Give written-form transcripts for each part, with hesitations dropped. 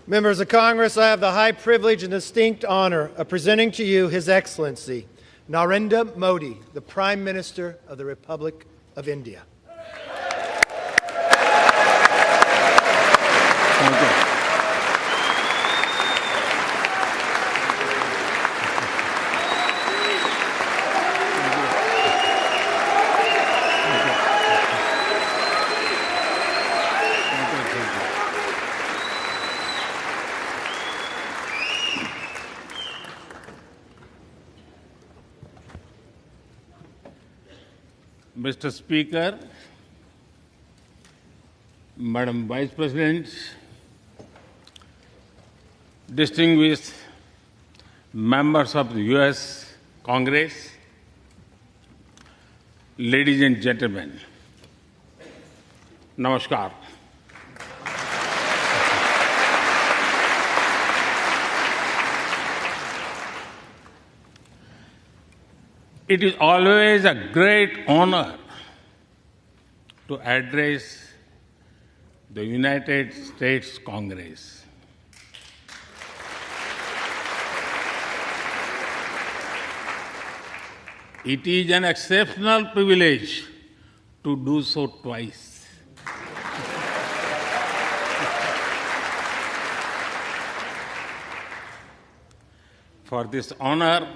Members of Congress, I have the high privilege and distinct honor of presenting to you His Excellency Narendra Modi, the Prime Minister of the Republic of India. Thank you. Mr. Speaker, Madam Vice President, distinguished members of the U.S. Congress, ladies and gentlemen, Namaskar. It is always a great honor to address the United States Congress. It is an exceptional privilege to do so twice. For this honor,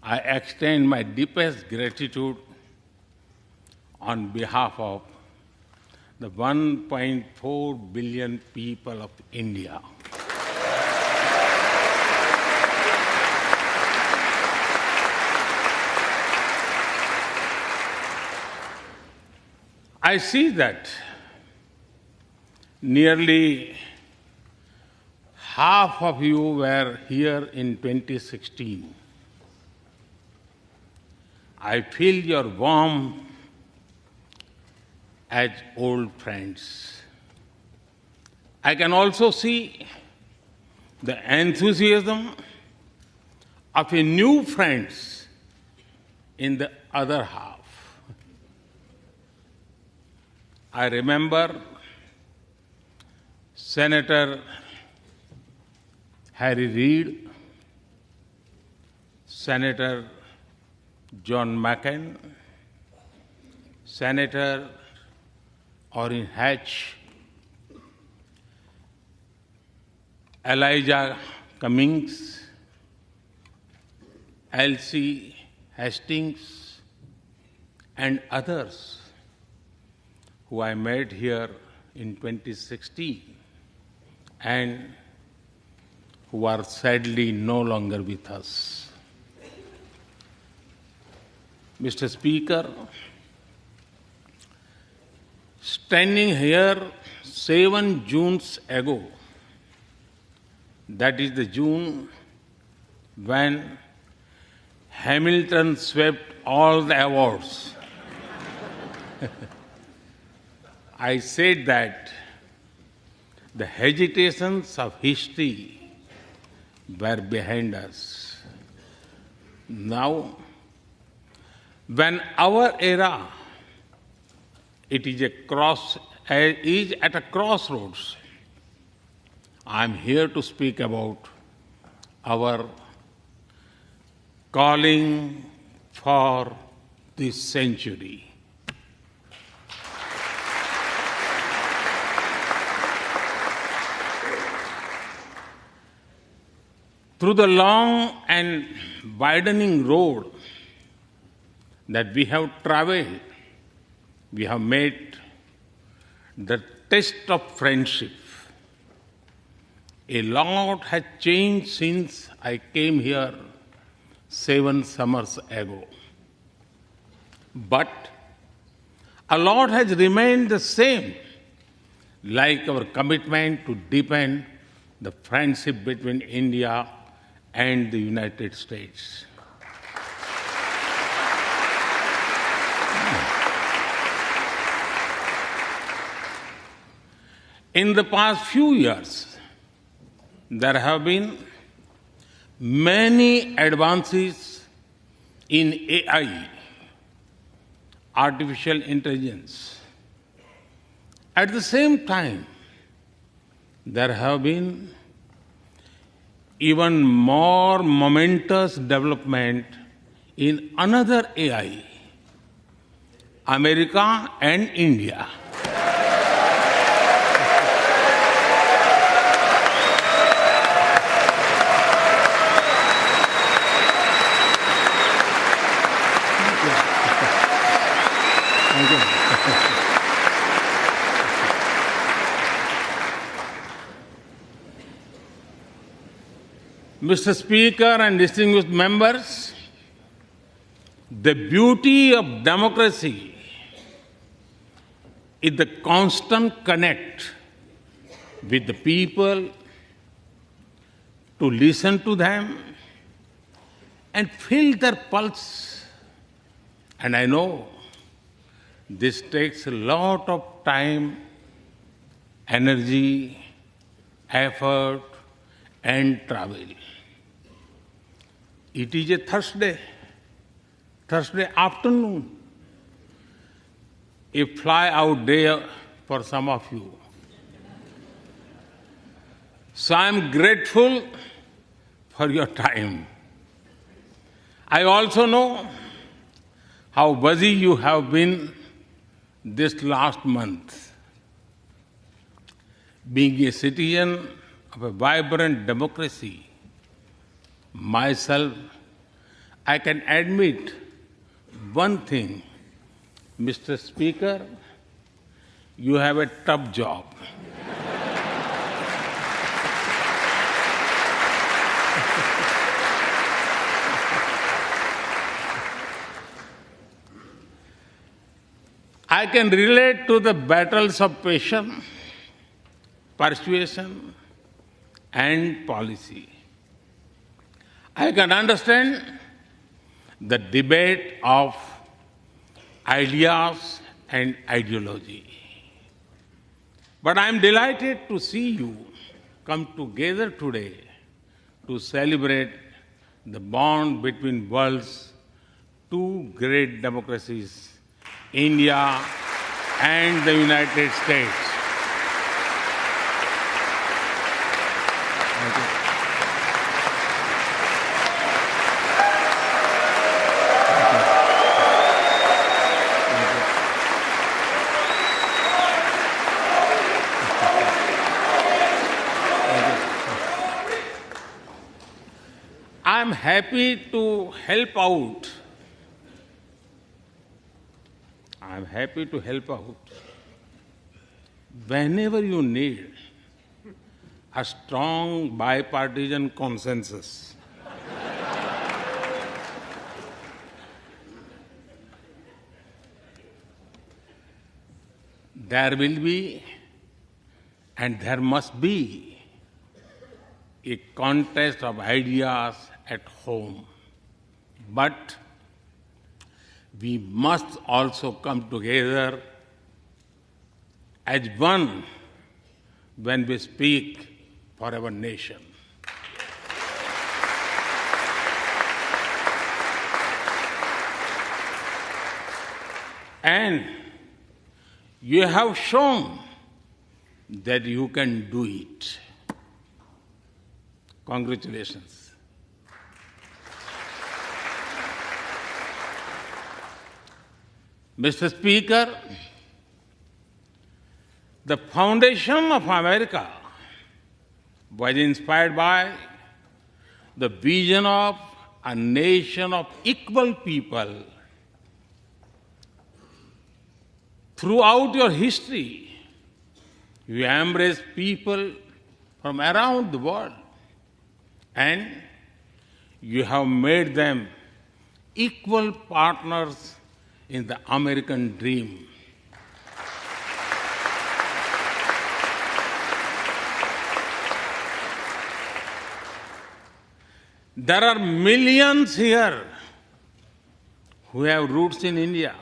I extend my deepest gratitude on behalf of the 1.4 billion people of India. I see that nearly half of you were here in 2016. I feel your warmth as old friends. I can also see the enthusiasm of a new friends in the other half. I remember Senator Harry Reid, Senator John McCain, Senator Orrin Hatch, Elijah Cummings, Elsie Hastings, and others who I met here in 2016 and who are sadly no longer with us. Mr. Speaker, standing here 7 Junes ago, that is the June when Hamilton swept all the awards, I said that the hesitations of history were behind us. Now, when our era is at a crossroads, I am here to speak about our calling for this century. Through the long and widening road that we have traveled, we have made the test of friendship. A lot has changed since I came here 7 summers ago. But a lot has remained the same, like our commitment to deepen the friendship between India and the United States. In the past few years, there have been many advances in AI, artificial intelligence. At the same time, there have been even more momentous development in another AI, America and India. Thank you. Mr. Speaker and distinguished members, the beauty of democracy is the constant connect with the people, to listen to them and feel their pulse. And I know this takes a lot of time, energy, effort, and travel. It is a Thursday afternoon, a fly-out day for some of you. So I am grateful for your time. I also know how busy you have been this last month. Being a citizen of a vibrant democracy, myself, I can admit one thing, Mr. Speaker, you have a tough job. I can relate to the battles of patience, persuasion, and policy. I can understand the debate of ideas and ideology. But I am delighted to see you come together today to celebrate the bond between world's two great democracies, India and the United States. Thank you. I'm happy to help out. I'm happy to help out whenever you need a strong bipartisan consensus. There will be and there must be a contest of ideas at home. But we must also come together as one when we speak for our nation. And you have shown that you can do it. Congratulations. Mr. Speaker, the foundation of America was inspired by the vision of a nation of equal people. Throughout your history, you embraced people from around the world, and you have made them equal partners in the American dream. There are millions here who have roots in India.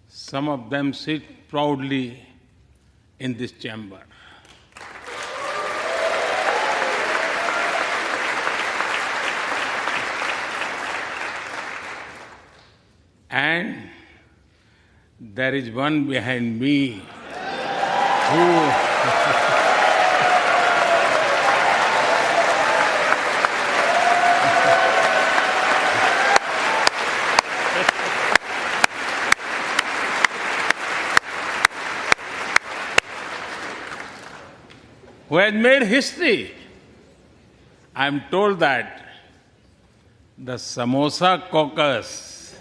Some of them sit proudly in this chamber. And there is one behind me who who has made history. I'm told that the Samosa caucus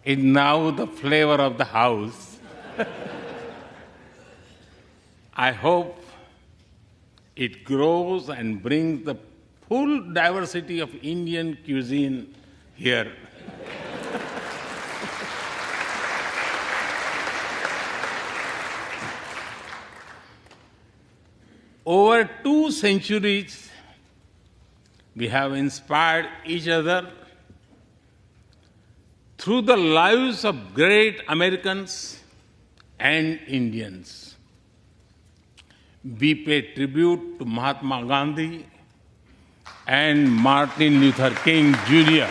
is now the flavor of the house. I hope it grows and brings the full diversity of Indian cuisine here. Over 2 centuries, we have inspired each other through the lives of great Americans and Indians. We pay tribute to Mahatma Gandhi and Martin Luther King Jr.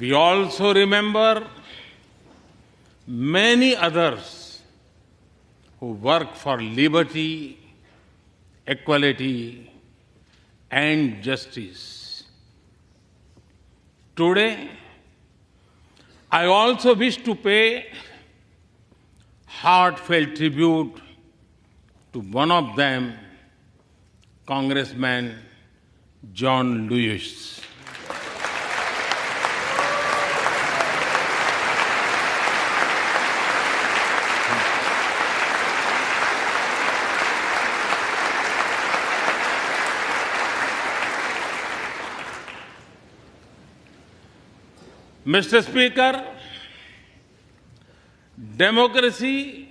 We also remember many others who work for liberty, equality, and justice. Today, I also wish to pay heartfelt tribute to one of them, Congressman John Lewis. Mr. Speaker, democracy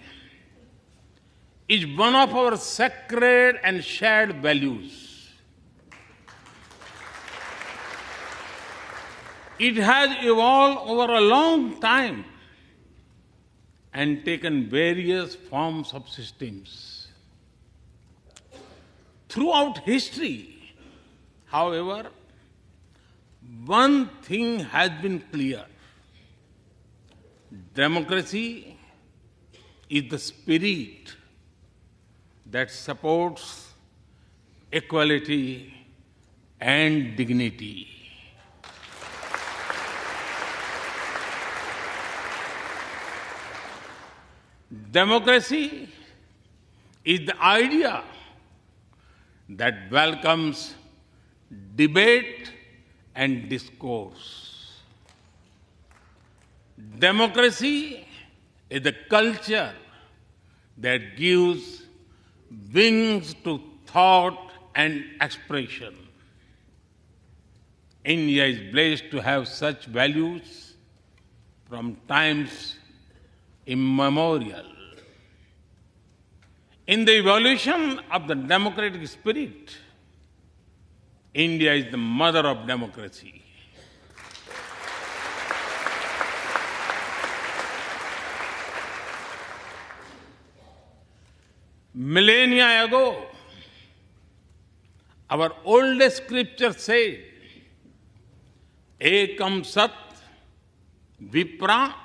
is one of our sacred and shared values. It has evolved over a long time and taken various forms of systems. Throughout history, however, one thing has been clear. Democracy is the spirit that supports equality and dignity. Democracy is the idea that welcomes debate and discourse. Democracy is the culture that gives wings to thought and expression. India is blessed to have such values from times immemorial. In the evolution of the democratic spirit, India is the mother of democracy. Millennia ago, our oldest scripture said, Ekam Sat Vipra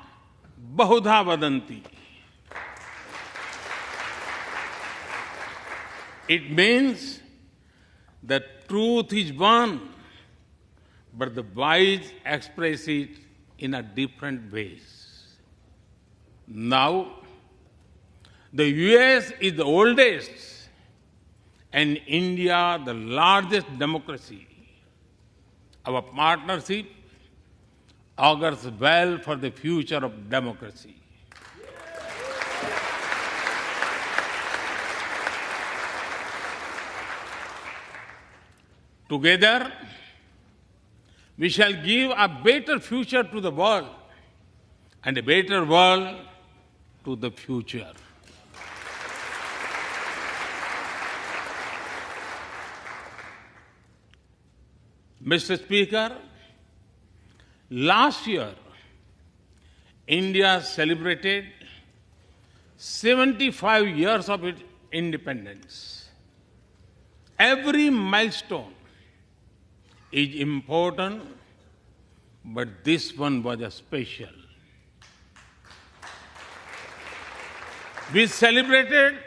Bahudha Vadanti. It means that truth is one, but the wise express it in a different ways. Now, the US is the oldest and India the largest democracy. Our partnership augurs well for the future of democracy. Together, we shall give a better future to the world and a better world to the future. Mr. Speaker, last year, India celebrated 75 years of its independence. Every milestone is important, but this one was a special. We celebrated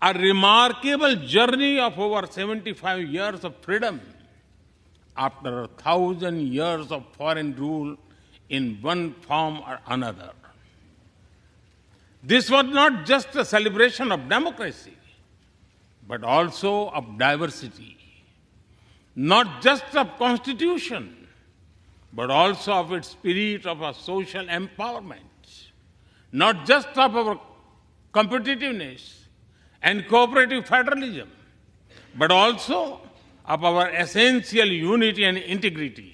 a remarkable journey of over 75 years of freedom after 1,000 years of foreign rule in one form or another. This was not just a celebration of democracy, but also of diversity. Not just of constitution, but also of its spirit of a social empowerment. Not just of our competitiveness and cooperative federalism, but also of our essential unity and integrity.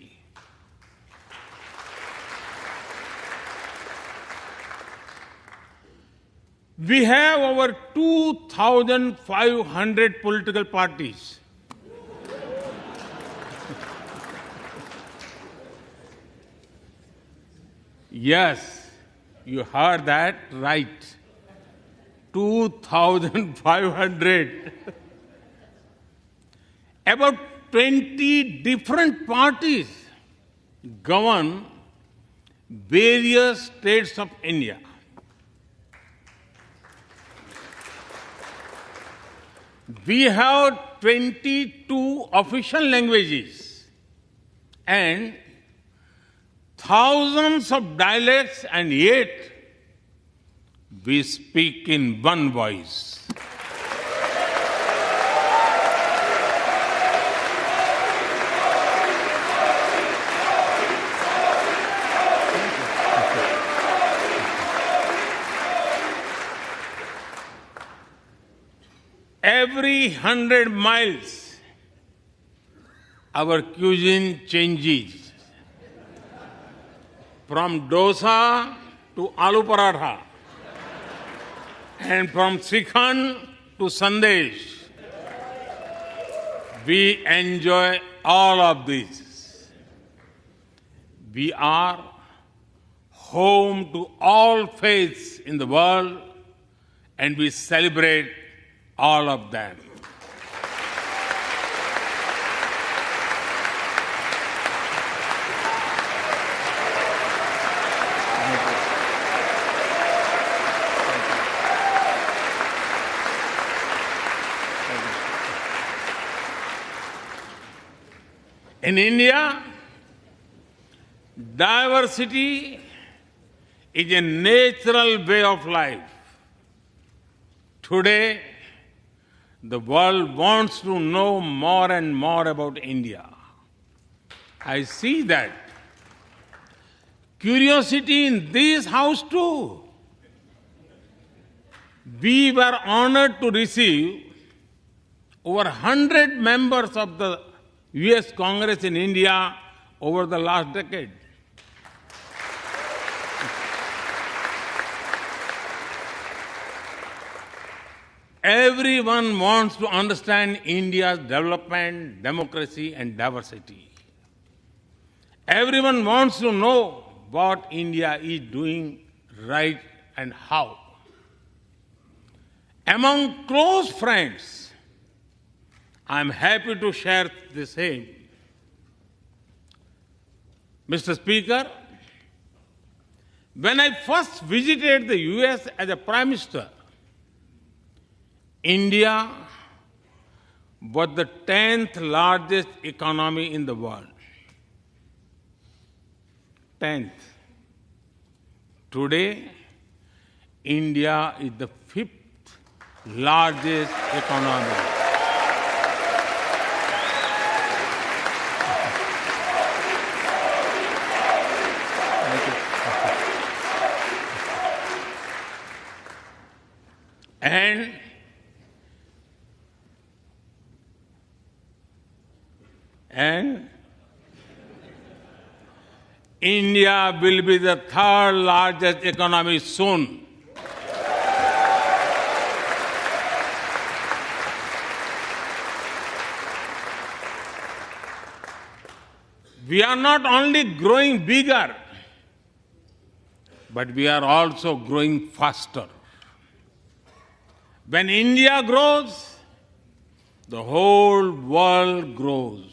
We have over 2,500 political parties. Yes, you heard that right. 2,500. About 20 different parties govern various states of India. We have 22 official languages and thousands of dialects, and yet we speak in one voice. Every 100 miles, our cuisine changes. From dosa to aloo paratha, and from Srikhand to Sandesh. We enjoy all of this. We are home to all faiths in the world, and we celebrate all of them. In India, diversity is a natural way of life. Today, the world wants to know more and more about India. I see that. Curiosity in this house too. We were honored to receive over 100 members of the US Congress in India over the last decade. Everyone wants to understand India's development, democracy, and diversity. Everyone wants to know what India is doing right and how. Among close friends, I'm happy to share the same. Mr. Speaker, when I first visited the US as a Prime Minister, India was the 10th largest economy in the world. 10th. Today, India is the 5th largest economy. And India will be the 3rd largest economy soon. We are not only growing bigger, but we are also growing faster. When India grows, the whole world grows.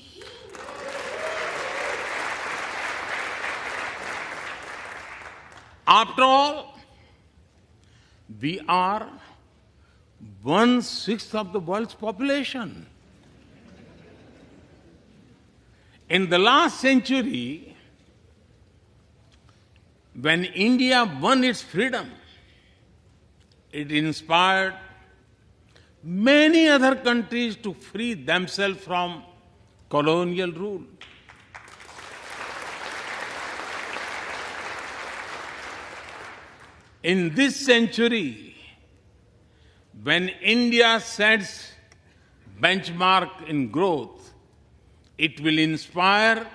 After all, we are 1/6 of the world's population. In the last century, when India won its freedom, it inspired many other countries to free themselves from colonial rule. In this century, when India sets benchmark in growth, it will inspire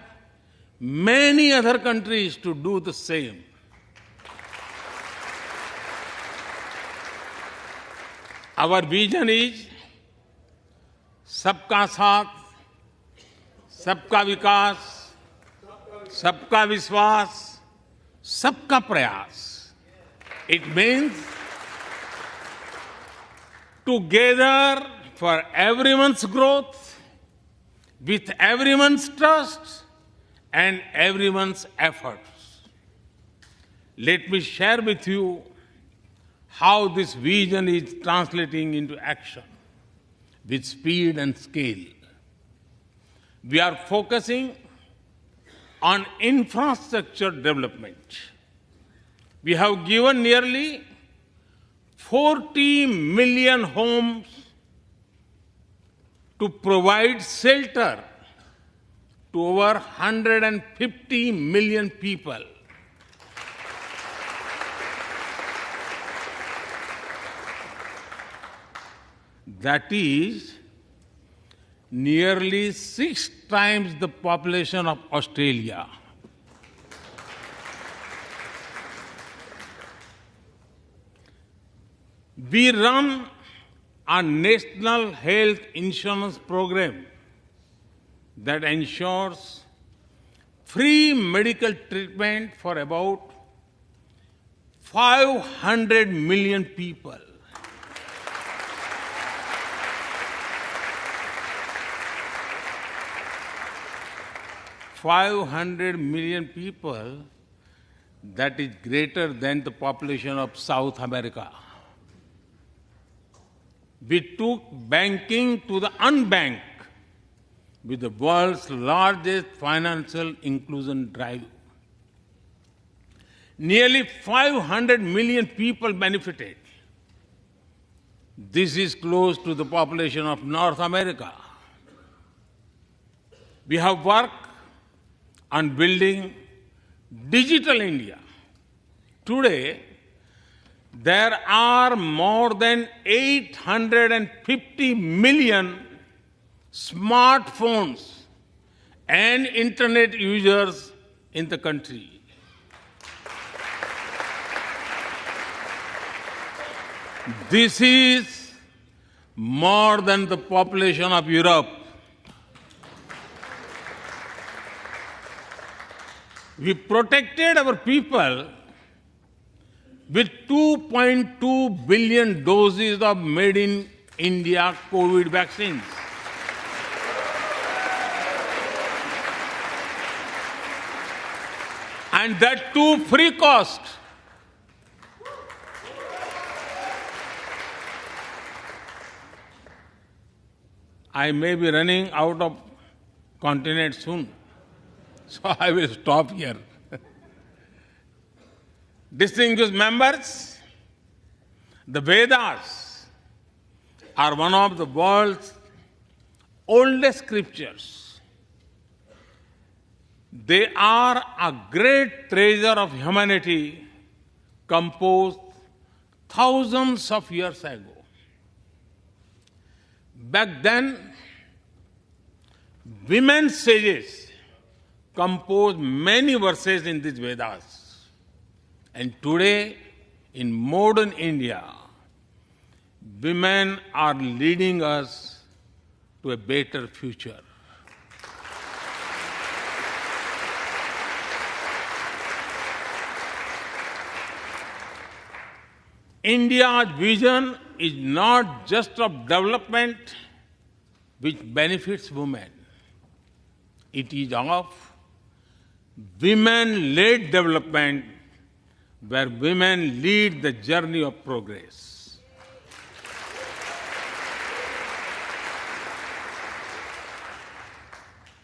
many other countries to do the same. Our vision is सबका साथ, सबका विकास, सबका विश्वास, सबका प्रयास. It means together for everyone's growth, with everyone's trust and everyone's efforts. Let me share with you how this vision is translating into action with speed and scale. We are focusing on infrastructure development. We have given nearly 40 million homes to provide shelter to over 150 million people. That is nearly 6 times the population of Australia. We run a national health insurance program that ensures free medical treatment for about 500 million people. $500 million people, that is greater than the population of South America. We took banking to the unbanked with the world's largest financial inclusion drive. Nearly 500 million people benefited. This is close to the population of North America. We have worked on building Digital India. Today, there are more than 850 million smartphones and internet users in the country. This is more than the population of Europe. We protected our people with 2.2 billion doses of made in India COVID vaccines. And that too free cost. I may be running out of continent soon, so I will stop here. Distinguished members, the Vedas are one of the world's oldest scriptures. They are a great treasure of humanity composed thousands of years ago. Back then, women sages composed many verses in these Vedas. And today, in modern India, women are leading us to a better future. India's vision is not just of development which benefits women. It is of women-led development where women lead the journey of progress.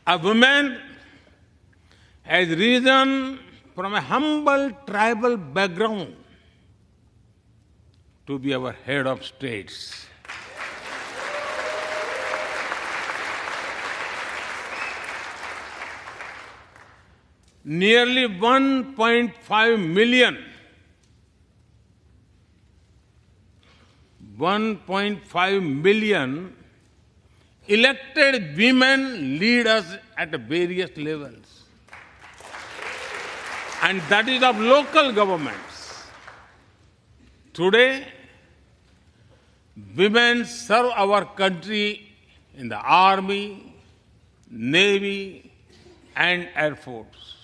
A woman has risen from a humble tribal background to be our head of states. Nearly 1.5 million elected women lead us at various levels. And that is of local governments. Today, women serve our country in the Army, Navy, and Air Force.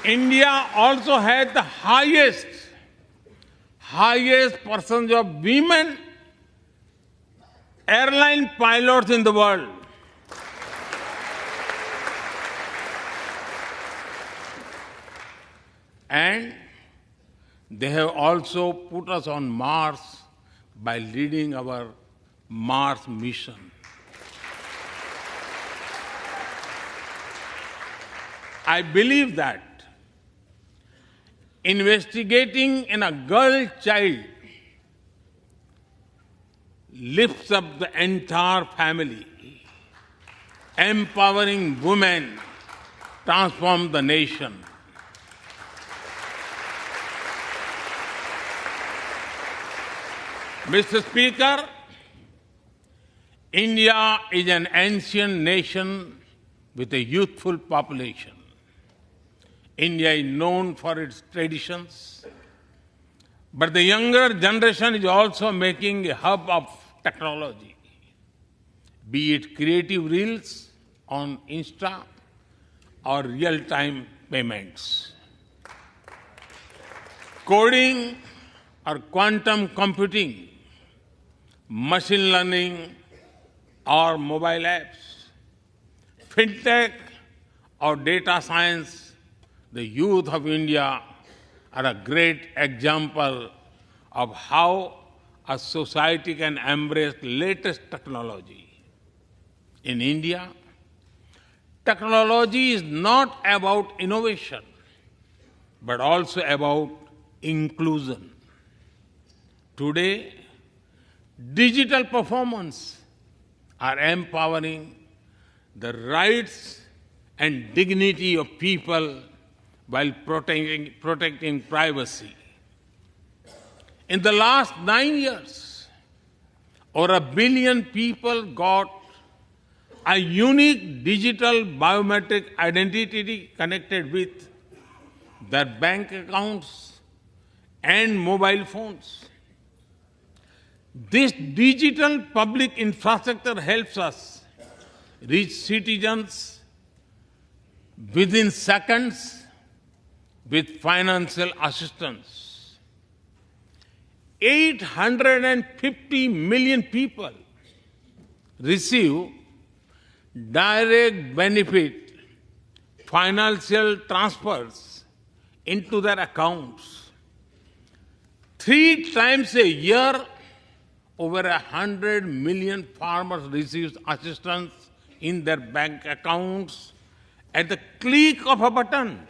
India also has the highest percentage of women airline pilots in the world. And they have also put us on Mars by leading our Mars mission. I believe that investigating in a girl child lifts up the entire family. Empowering women transforms the nation. Mr. Speaker, India is an ancient nation with a youthful population. India is known for its traditions, but the younger generation is also making a hub of technology, be it creative reels on Insta or real-time payments. Coding or quantum computing, machine learning or mobile apps, fintech or data science, the youth of India are a great example of how a society can embrace latest technology. In India, technology is not about innovation, but also about inclusion. Today, digital performance are empowering the rights and dignity of people while protecting privacy. In the last 9 years, over 1 billion people got a unique digital biometric identity connected with their bank accounts and mobile phones. This digital public infrastructure helps us reach citizens within seconds with financial assistance. 850 million people receive direct benefit financial transfers into their accounts. 3 times a year, over 100 million farmers receive assistance in their bank accounts at the click of a button.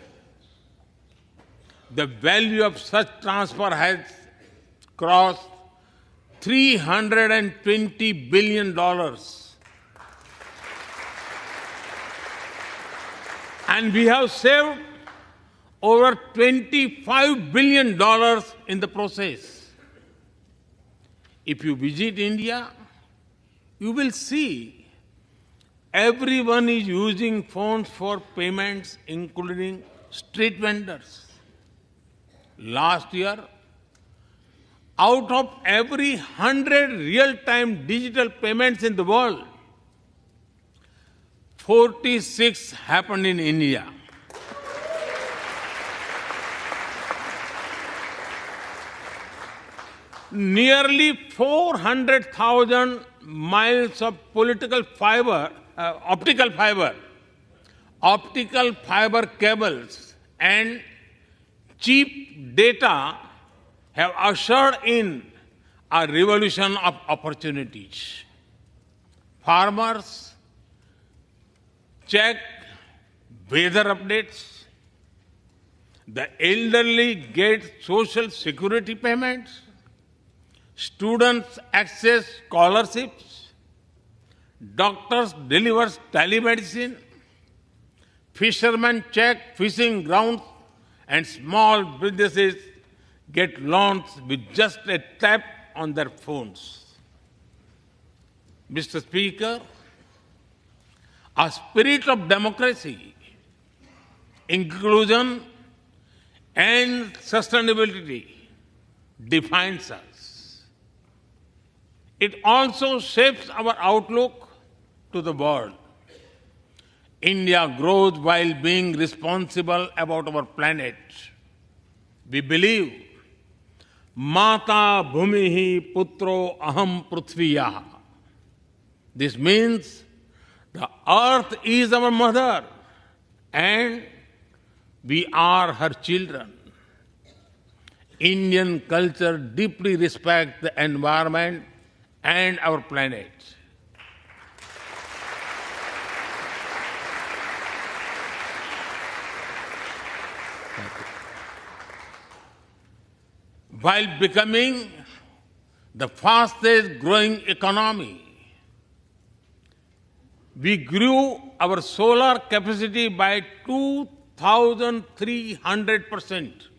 The value of such transfer has crossed $320 billion. And we have saved over $25 billion in the process. If you visit India, you will see everyone is using phones for payments, including street vendors. Last year, out of every 100 real-time digital payments in the world, 46 happened in India. nearly 400,000 miles of optical fiber cables, and cheap data have ushered in a revolution of opportunities. Farmers check weather updates. The elderly get social security payments. Students access scholarships. Doctors deliver telemedicine. Fishermen check fishing grounds, and small businesses get loans with just a tap on their phones. Mr. Speaker, a spirit of democracy, inclusion, and sustainability defines us. It also shapes our outlook to the world. India grows while being responsible about our planet. We believe, Mata Bhumihi Putro Aham Prithviya. This means the earth is our mother and we are her children. Indian culture deeply respects the environment and our planet. While becoming the fastest growing economy, we grew our solar capacity by 2,300%.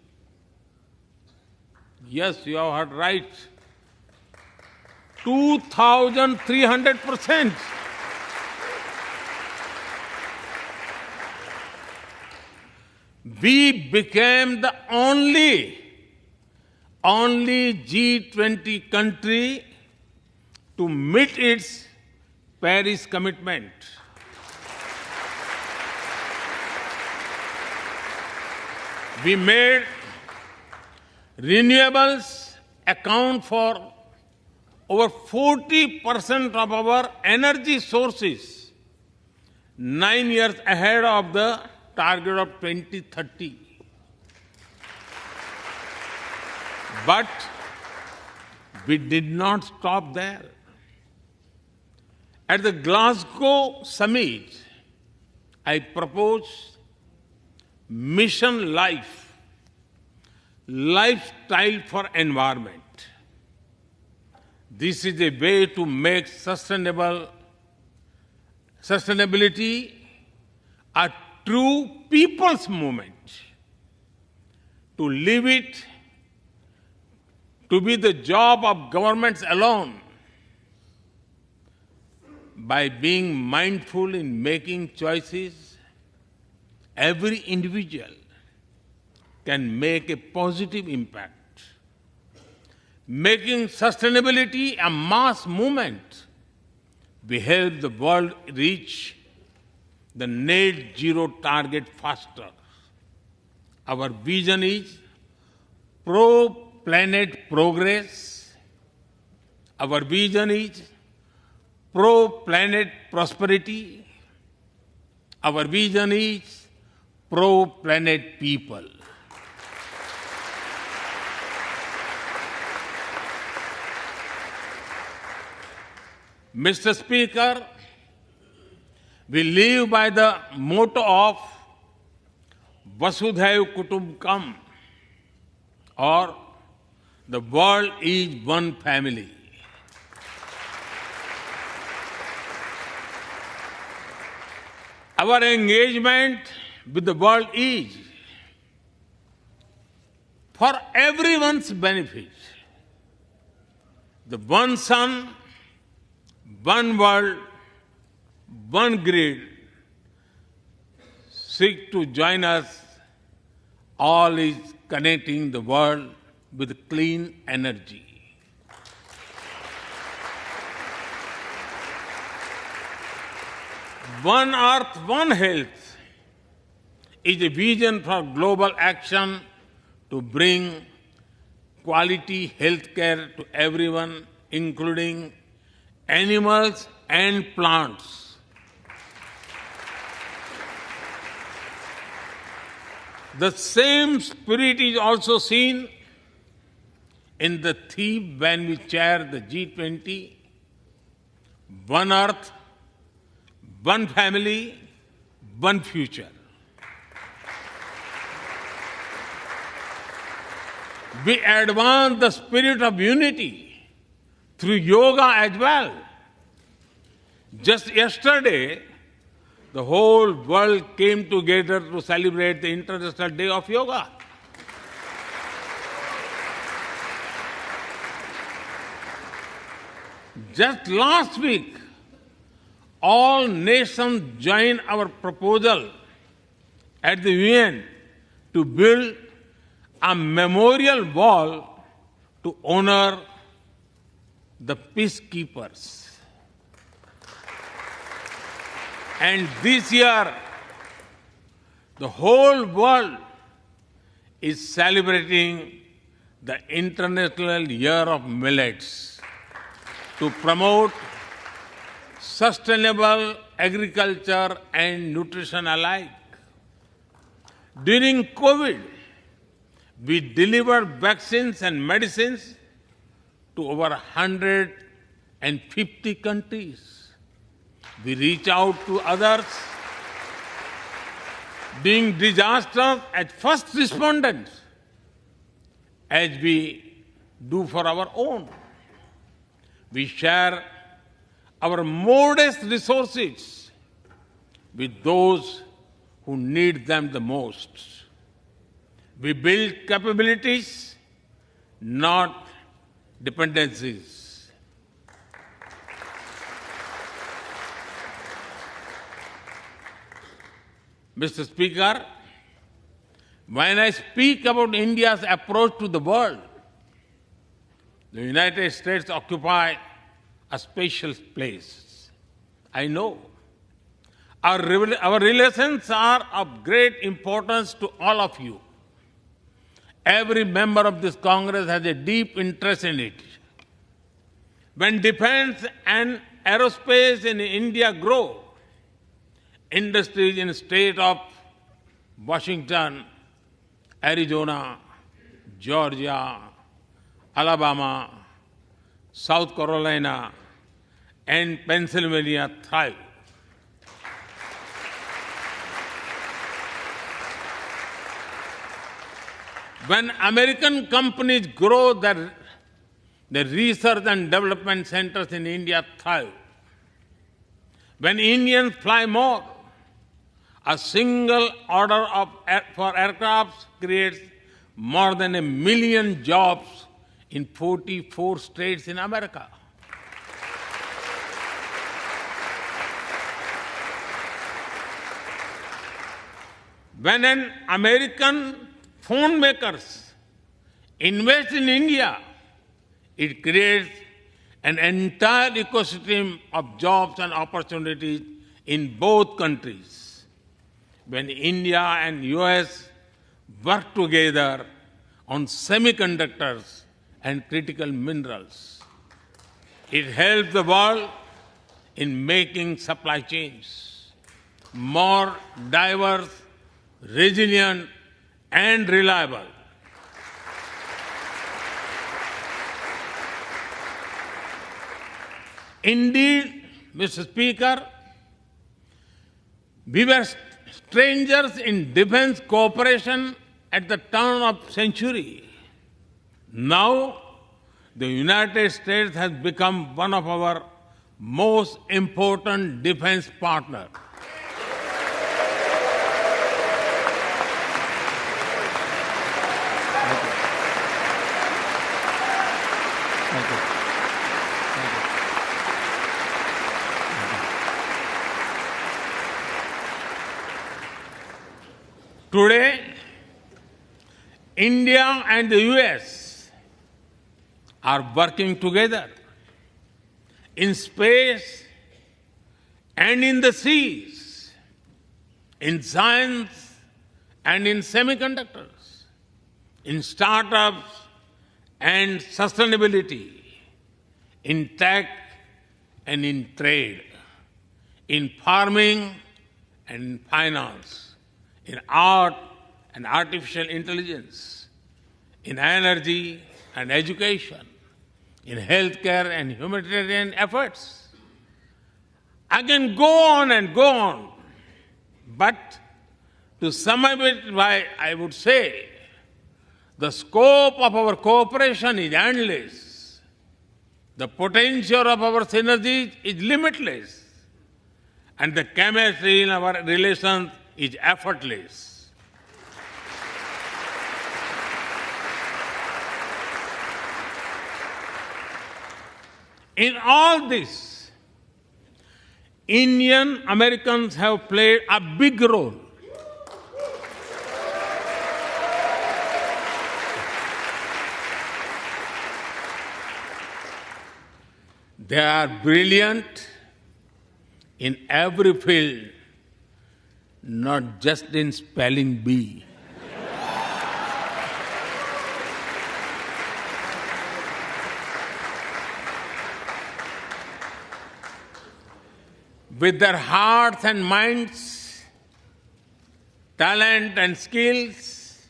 Yes, you have heard right. 2,300%. We became the only G20 country to meet its Paris commitment. We made renewables account for over 40% of our energy sources, 9 years ahead of the target of 2030. But we did not stop there. At the Glasgow summit, I proposed Mission Life, lifestyle for environment. This is a way to make sustainability a true people's movement. To live it, to be the job of governments alone. By being mindful in making choices, every individual can make a positive impact. Making sustainability a mass movement, we help the world reach the net zero target faster. Our vision is pro-planet progress. Our vision is pro-planet prosperity. Our vision is pro-planet people. Mr. Speaker, we live by the motto of Vasudhaiv Kutumbakam, or the world is one family. Our engagement with the world is for everyone's benefit. The one sun, one world, one grid seek to join us. All is connecting the world with clean energy. One Earth, One Health is a vision for global action to bring quality health care to everyone, including animals and plants. The same spirit is also seen in the theme when we chair the G20, One Earth, One Family, One Future. We advance the spirit of unity through yoga as well. Just yesterday, the whole world came together to celebrate the International Day of Yoga. Just last week, all nations joined our proposal at the UN to build a memorial wall to honor the peacekeepers. And this year, the whole world is celebrating the International Year of Millets to promote sustainable agriculture and nutrition alike. During COVID, we delivered vaccines and medicines to over 150 countries. We reach out to others, being disasters as first responders, as we do for our own. We share our modest resources with those who need them the most. We build capabilities, not dependencies. Mr. Speaker, when I speak about India's approach to the world, the United States occupy a special place. I know. Our relations are of great importance to all of you. Every member of this Congress has a deep interest in it. When defense and aerospace in India grow, industries in the state of Washington, Arizona, Georgia, Alabama, South Carolina, and Pennsylvania thrive. When American companies grow, their research and development centers in India thrive. When Indians fly more, a single order for aircraft creates more than 1 million jobs in 44 states in America. When an American phone makers invest in India, it creates an entire ecosystem of jobs and opportunities in both countries. When India and US work together on semiconductors and critical minerals, it helps the world in making supply chains more diverse, resilient, and reliable. Indeed, Mr. Speaker, we were strangers in defense cooperation at the turn of century. Now, the United States has become one of our most important defense partners. Today, India and the US are working together in space and in the seas, in science and in semiconductors, in startups and sustainability, in tech and in trade, in farming and in finance, in art and artificial intelligence, in energy and education, in healthcare and humanitarian efforts. I can go on and go on, but to sum up it, I would say the scope of our cooperation is endless. The potential of our synergies is limitless. And the chemistry in our relations is effortless. In all this, Indian Americans have played a big role. They are brilliant in every field, not just in spelling bee. With their hearts and minds, talent and skills,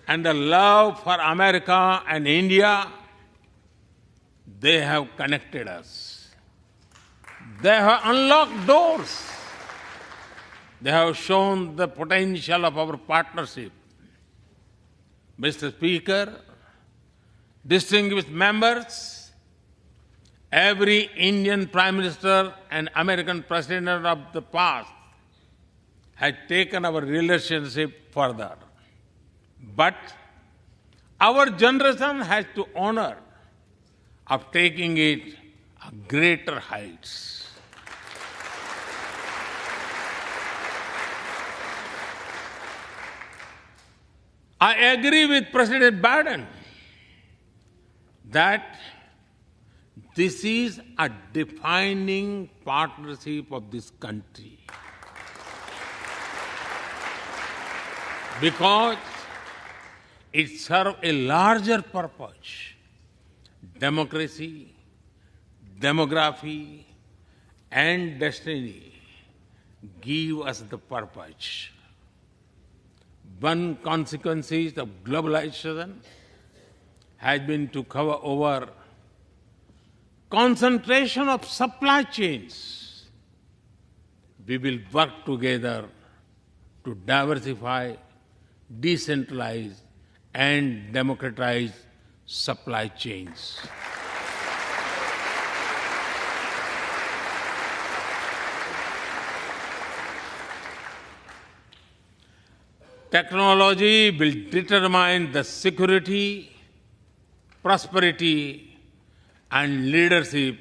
and the love for America and India, they have connected us. They have unlocked doors. They have shown the potential of our partnership. Mr. Speaker, distinguished members, every Indian Prime Minister and American President of the past has taken our relationship further. But our generation has to honor of taking it to greater heights. I agree with President Biden that this is a defining partnership of this country because it serves a larger purpose. Democracy, demography, and destiny give us the purpose. One consequence of globalization has been to cover over concentration of supply chains. We will work together to diversify, decentralize, and democratize supply chains. Technology will determine the security, prosperity, and leadership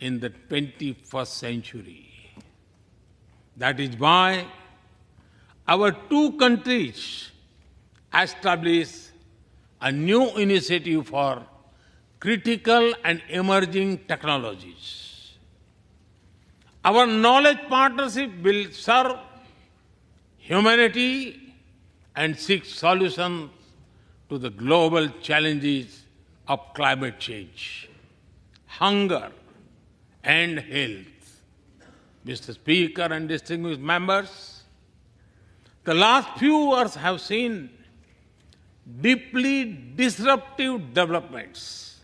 in the 21st century. That is why our two countries established a new initiative for critical and emerging technologies. Our knowledge partnership will serve humanity and seek solutions to the global challenges of climate change, hunger, and health. Mr. Speaker and distinguished members, the last few years have seen deeply disruptive developments.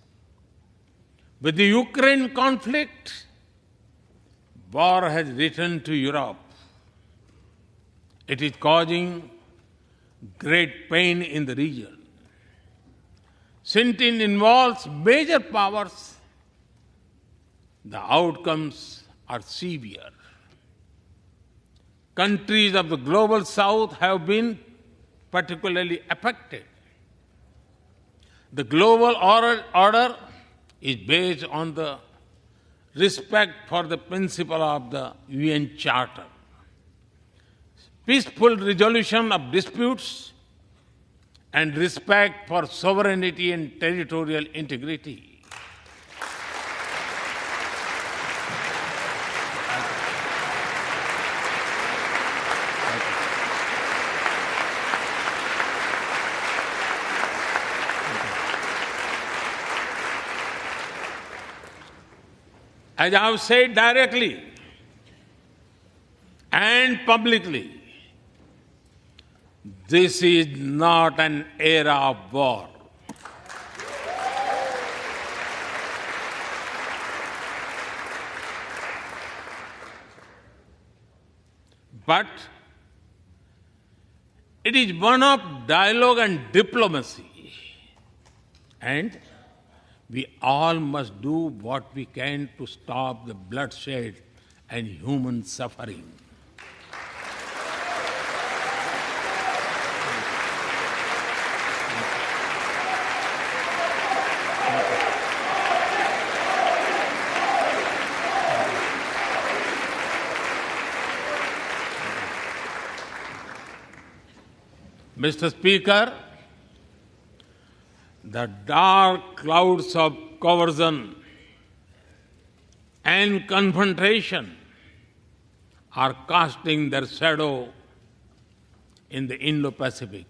With the Ukraine conflict, war has returned to Europe. It is causing great pain in the region. Since it involves major powers, the outcomes are severe. Countries of the global south have been particularly affected. The global order is based on the respect for the principle of the UN Charter, peaceful resolution of disputes, and respect for sovereignty and territorial integrity. As I have said directly and publicly, this is not an era of war. But it is one of dialogue and diplomacy. And we all must do what we can to stop the bloodshed and human suffering. Mr. Speaker, the dark clouds of coercion and confrontation are casting their shadow in the Indo-Pacific.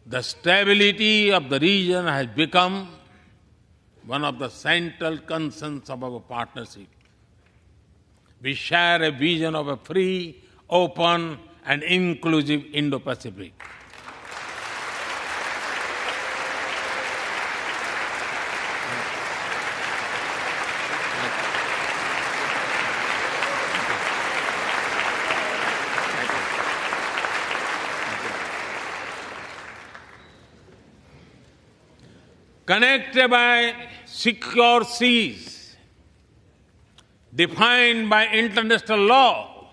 The stability of the region has become one of the central concerns of our partnership. We share a vision of a free, open, and inclusive Indo-Pacific. Connected by secure seas, defined by international law,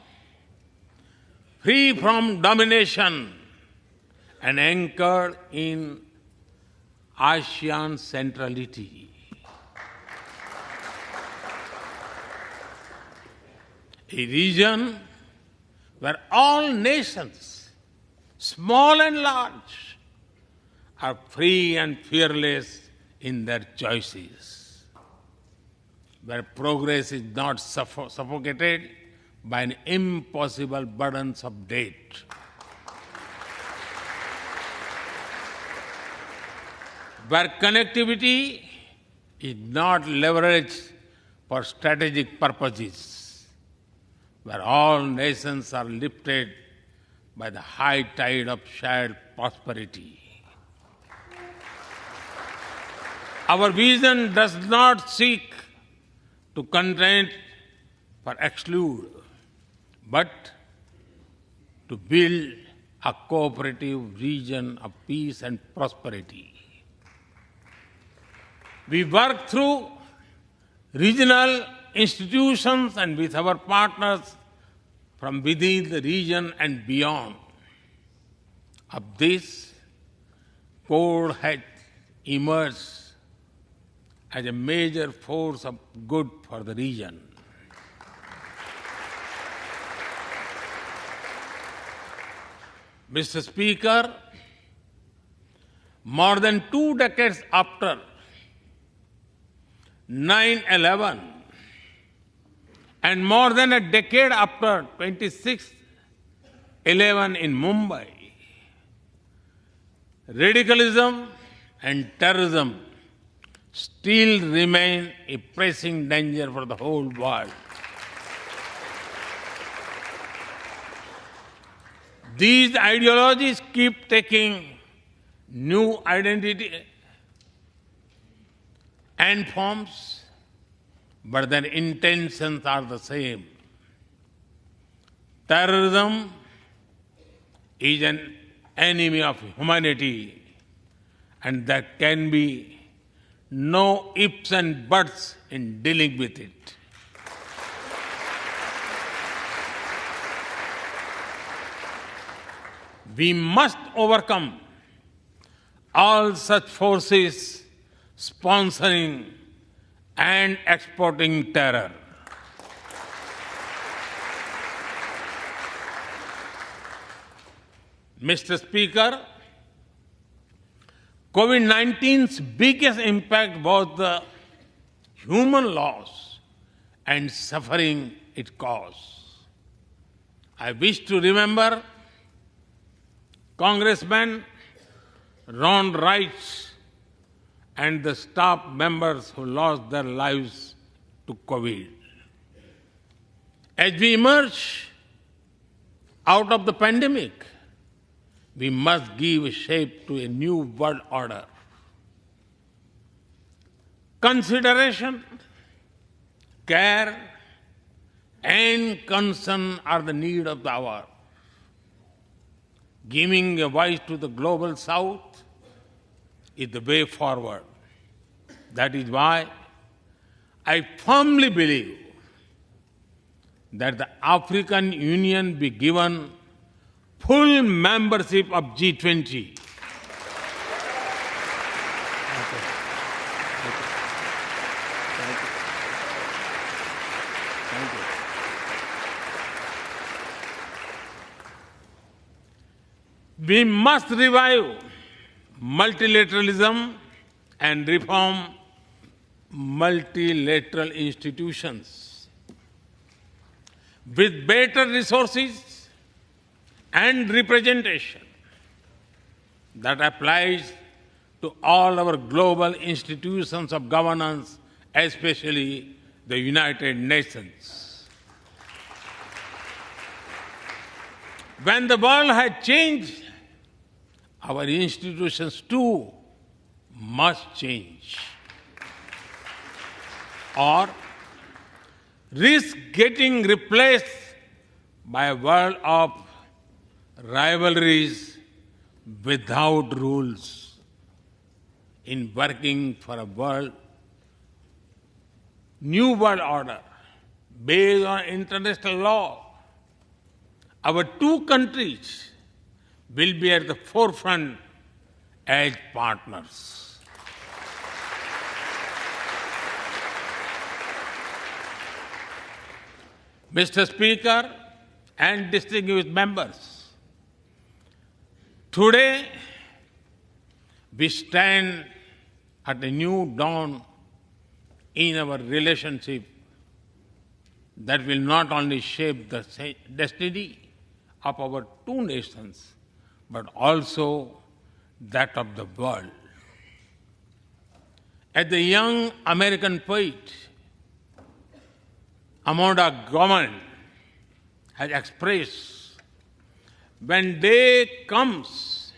free from domination, and anchored in ASEAN centrality. A region where all nations, small and large, are free and fearless in their choices, where progress is not suffocated by an impossible burdens of debt. Where connectivity is not leveraged for strategic purposes, where all nations are lifted by the high tide of shared prosperity. Our vision does not seek to contain or exclude, but to build a cooperative region of peace and prosperity. We work through regional institutions and with our partners from within the region and beyond. Of this, Quad has emerged as a major force of good for the region. Mr. Speaker, more than 2 decades after 9/11 and more than a decade after 26/11 in Mumbai, radicalism and terrorism still remain a pressing danger for the whole world. These ideologies keep taking new identity and forms, but their intentions are the same. Terrorism is an enemy of humanity, and there can be no ifs and buts in dealing with it. We must overcome all such forces sponsoring and exporting terror. Mr. Speaker, COVID-19's biggest impact was the human loss and suffering it caused. I wish to remember Congressman Ron Wright and the staff members who lost their lives to COVID. As we emerge out of the pandemic, we must give shape to a new world order. Consideration, care, and concern are the need of the hour. Giving a voice to the global south is the way forward. That is why I firmly believe that the African Union be given full membership of G20. We must revive multilateralism and reform multilateral institutions. With better resources and representation that applies to all our global institutions of governance, especially the United Nations. When the world has changed, our institutions too must change, or risk getting replaced by a world of rivalries without rules. In working for a new world order based on international law, our two countries will be at the forefront as partners. Mr. Speaker and distinguished members, today we stand at a new dawn in our relationship that will not only shape the destiny of our two nations, but also that of the world. As the young American poet Amanda Gorman has expressed, when day comes,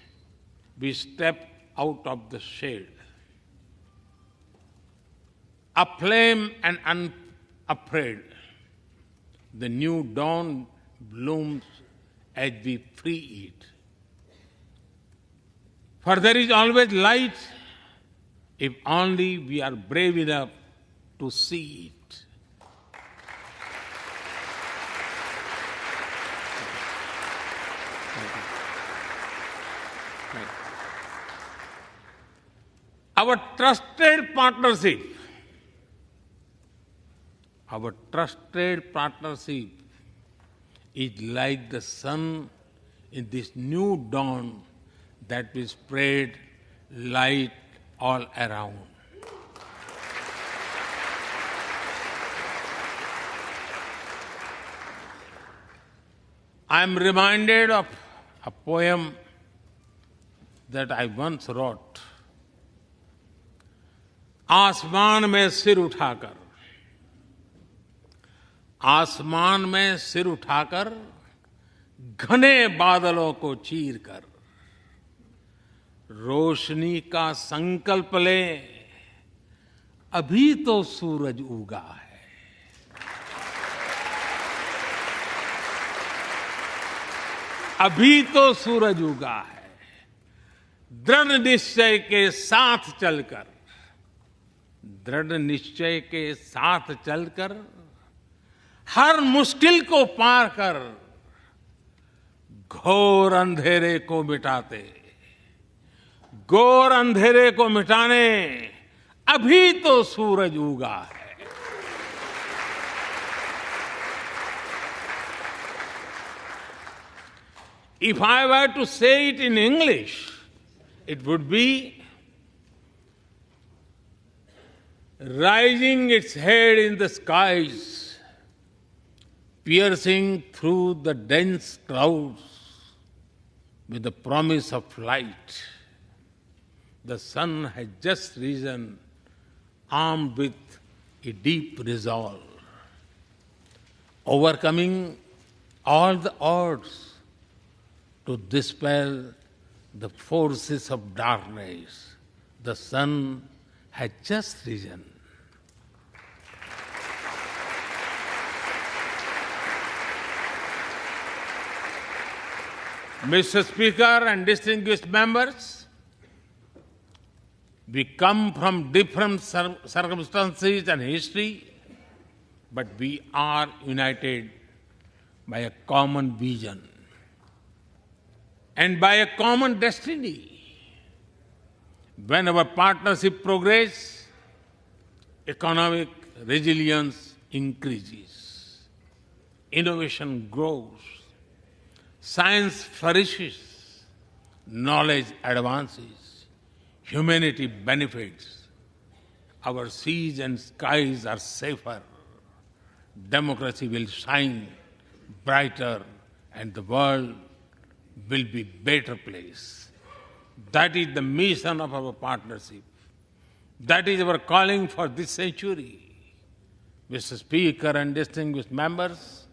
we step out of the shade, aflame and unafraid. The new dawn blooms as we free it. For there is always light if only we are brave enough to see it. Our trusted partnership is like the sun in this new dawn that will spread light all around. I am reminded of a poem that I once wrote. आसमान में सिर उठाकर घने बादलों को चीर कर रोशनी का संकल्प ले, अभी तो सूरज उगा है। अभी तो सूरज उगा है। दृढ़ निश्चय के साथ चलकर हर मुश्किल को पार कर घोर अंधेरे को मिटाने अभी तो सूरज उगा है। If I were to say it in English, it would be rising its head in the skies, piercing through the dense clouds with the promise of light. The sun has just risen, armed with a deep resolve, overcoming all the odds to dispel the forces of darkness. The sun had just risen. Mr. Speaker and distinguished members, we come from different circumstances and history, but we are united by a common vision and by a common destiny. When our partnership progresses, economic resilience increases, innovation grows, science flourishes, knowledge advances, humanity benefits, our seas and skies are safer, democracy will shine brighter, and the world will be a better place. That is the mission of our partnership. That is our calling for this century. Mr. Speaker and distinguished members,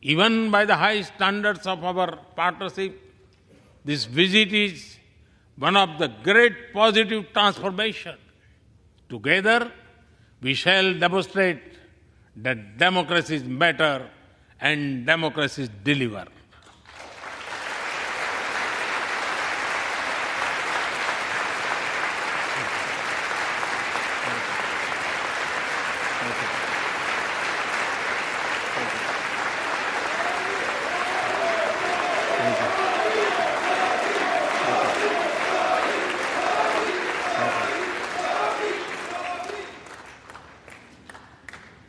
even by the high standards of our partnership, this visit is one of the great positive transformation. Together, we shall demonstrate that democracies matter and democracies deliver.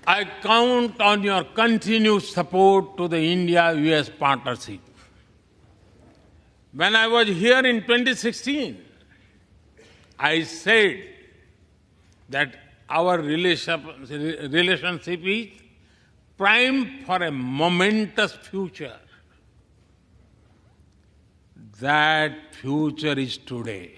I count on your continued support to the India-US partnership. When I was here in 2016, I said that our relationship is primed for a momentous future. That future is today.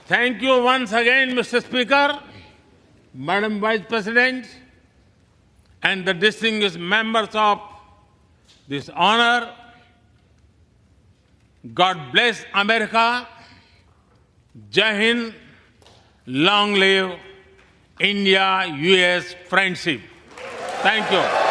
Thank you once again, Mr. Speaker, Madam Vice President, and the distinguished members of this honor. God bless America. Jai Hind. Long live India-US friendship. Thank you.